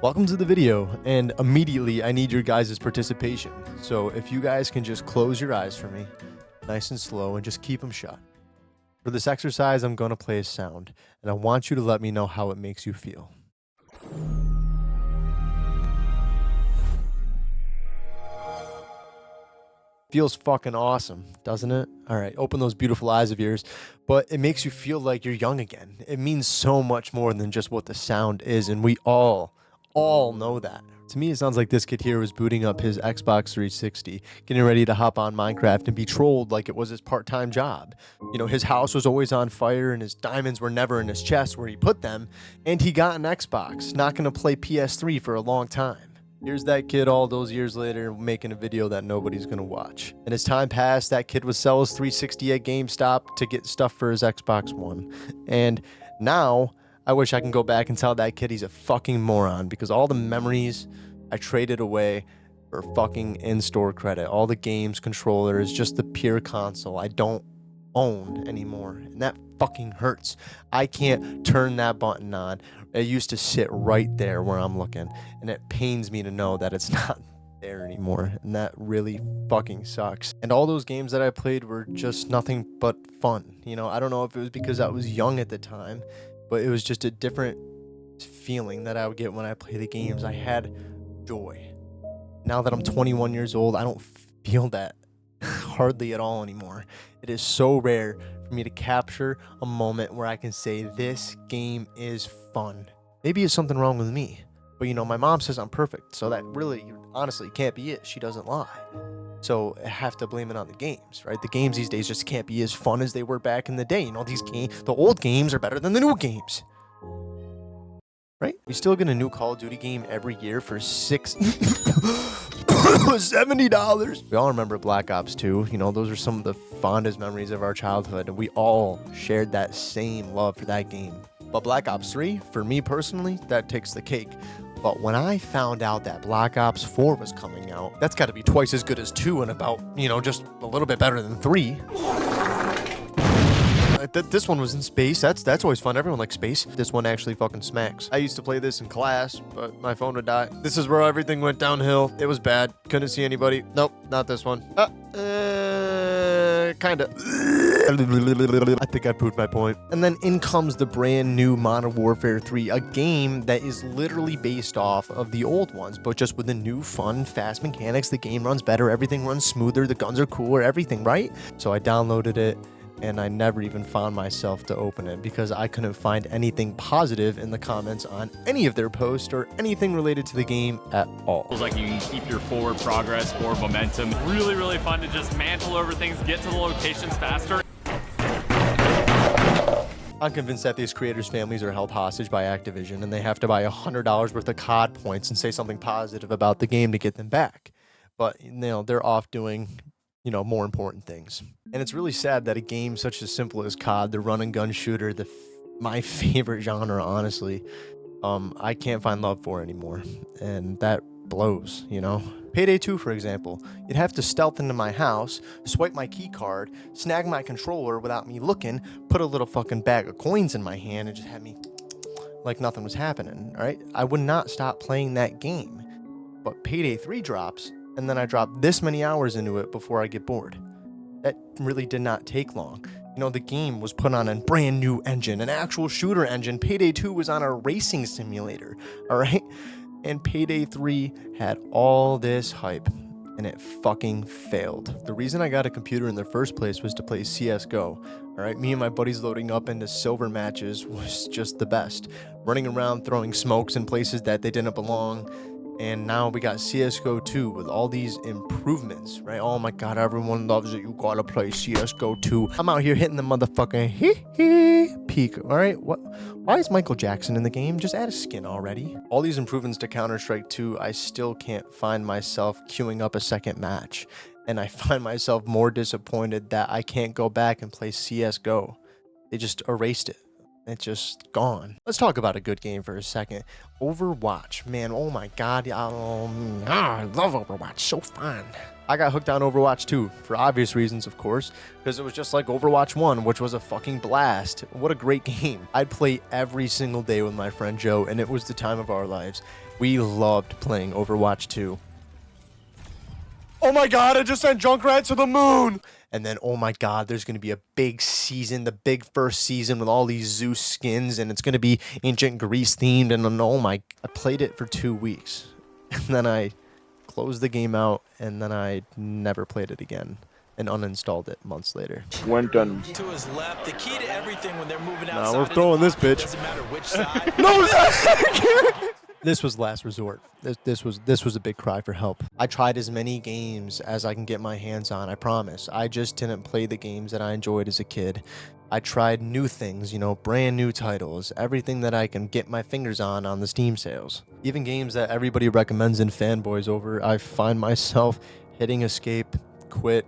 Welcome to the video, and immediately I need your guys' participation. So if you guys can just close your eyes for me, nice and slow, and just keep them shut. For this exercise, I'm going to play a sound, and I want you to let me know how it makes you feel. Feels fucking awesome, doesn't it? All right, open those beautiful eyes of yours, but it makes you feel like you're young again. It means so much more than just what the sound is, and we all know that. To me, it sounds like this kid here was booting up his Xbox 360, getting ready to hop on Minecraft and be trolled like it was his part-time job. You know, his house was always on fire and his diamonds were never in his chest where he put them, and he got an Xbox, not gonna play PS3 for a long time. Here's that kid all those years later making a video that nobody's gonna watch. And as time passed, that kid would sell his 360 at GameStop to get stuff for his Xbox One. And now, I wish I can go back and tell that kid he's a fucking moron because all the memories I traded away for fucking in-store credit. All the games, controllers, just the pure console I don't own anymore. And that fucking hurts. I can't turn that button on. It used to sit right there where I'm looking, and it pains me to know that it's not there anymore, and that really fucking sucks. And all those games that I played were just nothing but fun. You know, I don't know if it was because I was young at the time, but it was just a different feeling that I would get when I play the games. I had joy. Now that I'm 21 years old, I don't feel that hardly at all anymore. It is so rare for me to capture a moment where I can say this game is fun. Maybe it's something wrong with me, but you know, my mom says I'm perfect, so that really honestly can't be it. She doesn't lie. So I have to blame it on the games, right? The games these days just can't be as fun as they were back in the day. You know, the old games are better than the new games, right? We still get a new Call of Duty game every year for $70. We all remember Black Ops 2. You know, those are some of the fondest memories of our childhood, and we all shared that same love for that game. But Black Ops 3, for me personally, that takes the cake. But when I found out that Black Ops 4 was coming out, that's got to be twice as good as 2 and about, you know, just a little bit better than 3. This one was in space. That's always fun. Everyone likes space. This one actually fucking smacks. I used to play this in class, but my phone would die. This is where everything went downhill. It was bad. Couldn't see anybody. Nope, not this one. Kinda. I think I proved my point. And then in comes the brand new Modern Warfare 3, a game that is literally based off of the old ones, but just with the new fun, fast mechanics. The game runs better. Everything runs smoother. The guns are cooler. Everything, right? So I downloaded it, and I never even found myself to open it because I couldn't find anything positive in the comments on any of their posts or anything related to the game at all. Feels like you can keep your forward progress, forward momentum. Really, really fun to just mantle over things, get to the locations faster. I'm convinced that these creators' families are held hostage by Activision, and they have to buy $100 worth of COD points and say something positive about the game to get them back. But, you know, they're off doing, you know, more important things. And it's really sad that a game such as simple as COD, the run and gun shooter, my favorite genre, honestly, I can't find love for anymore. And that blows, you know? Payday 2, for example, you'd have to stealth into my house, swipe my key card, snag my controller without me looking, put a little fucking bag of coins in my hand, and just have me like nothing was happening, all right? I would not stop playing that game. But Payday 3 drops, and then I drop this many hours into it before I get bored. That really did not take long. You know, the game was put on a brand new engine, an actual shooter engine. Payday 2 was on a racing simulator, all right? And Payday 3 had all this hype, and it fucking failed. The reason I got a computer in the first place was to play CSGO, all right? Me and my buddies loading up into silver matches was just the best. Running around throwing smokes in places that they didn't belong. And now we got CSGO 2 with all these improvements, right? Oh my god, everyone loves it. You gotta play CSGO 2. I'm out here hitting the motherfucking peak, all right? Why is Michael Jackson in the game? Just add a skin already. All these improvements to Counter-Strike 2, I still can't find myself queuing up a second match. And I find myself more disappointed that I can't go back and play CSGO. They just erased it. It's just gone. Let's talk about a good game for a second. Overwatch, man, oh my god, I love Overwatch, so fun. I got hooked on Overwatch 2 for obvious reasons, of course, because it was just like Overwatch 1, which was a fucking blast. What a great game. I'd play every single day with my friend Joe, and it was the time of our lives. We loved playing Overwatch 2. Oh my god, I just sent Junkrat to the moon! And then, oh my god, there's going to be a big season, the big first season with all these Zeus skins, and it's going to be ancient Greece themed, and oh my, I played it for 2 weeks. And then I closed the game out, and then I never played it again and uninstalled it months later. Went done. To his left, the key to everything when they're moving Nah, outside. we're throwing this bitch. Doesn't matter which side. No, this was last resort. This was a big cry for help. I tried as many games as I can get my hands on, I promise. I just didn't play the games that I enjoyed as a kid. I tried new things, you know, brand new titles, everything that I can get my fingers on the Steam sales. Even games that everybody recommends and fanboys over, I find myself hitting escape, quit,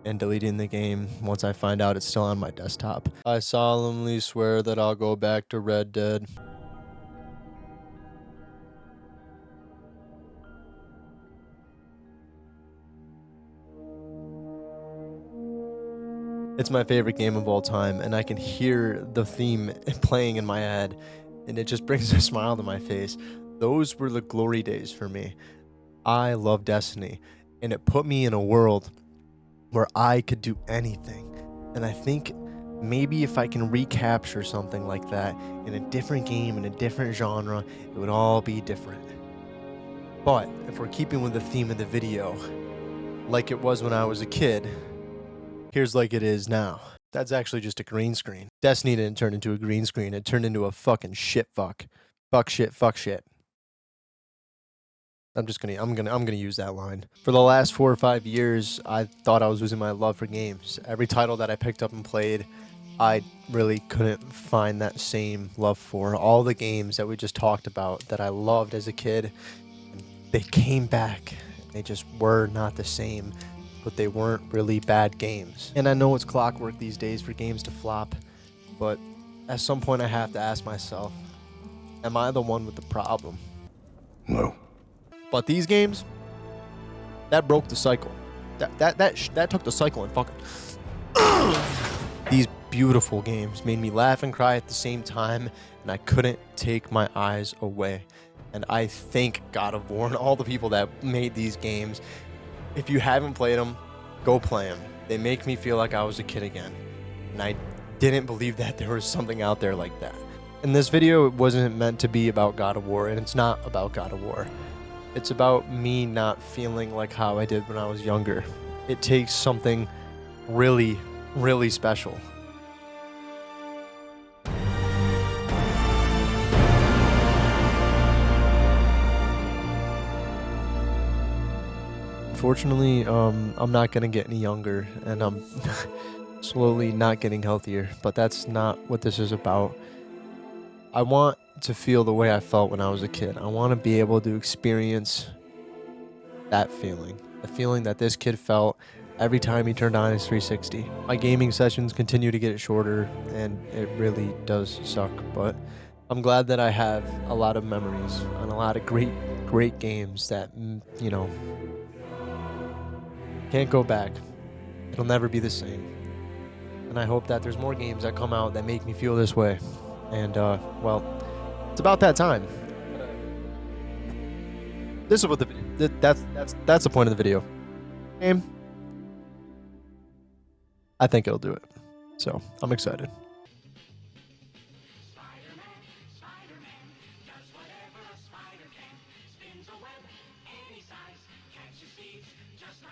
and deleting the game once I find out it's still on my desktop. I solemnly swear that I'll go back to Red Dead. It's my favorite game of all time, and I can hear the theme playing in my head, and it just brings a smile to my face. Those were the glory days for me. I love Destiny, and it put me in a world where I could do anything. And I think maybe if I can recapture something like that in a different game, in a different genre, it would all be different. But if we're keeping with the theme of the video, like it was when I was a kid, here's like it is now. That's actually just a green screen. Destiny didn't turn into a green screen. It turned into a fucking shit fuck. Fuck shit, fuck shit. I'm gonna use that line. For the last 4 or 5 years, I thought I was losing my love for games. Every title that I picked up and played, I really couldn't find that same love for. All the games that we just talked about that I loved as a kid, they came back. They just were not the same, but they weren't really bad games. And I know it's clockwork these days for games to flop, but at some point I have to ask myself, am I the one with the problem? No. But these games, that broke the cycle. That took the cycle and fucking... These beautiful games made me laugh and cry at the same time, and I couldn't take my eyes away. And I thank God of War and all the people that made these games. If you haven't played them, go play them. They make me feel like I was a kid again. And I didn't believe that there was something out there like that. In this video, it wasn't meant to be about God of War, and it's not about God of War. It's about me not feeling like how I did when I was younger. It takes something really, really special. Unfortunately, I'm not gonna get any younger, and I'm slowly not getting healthier, but that's not what this is about. I want to feel the way I felt when I was a kid. I want to be able to experience that feeling, the feeling that this kid felt every time he turned on his 360. My gaming sessions continue to get shorter, and it really does suck, but I'm glad that I have a lot of memories and a lot of great games that, you know, can't go back. It'll never be the same. And I hope that there's more games that come out that make me feel this way. And, well, it's about that time. This is what the video, that's the point of the video. Game. I think it'll do it. So, I'm excited.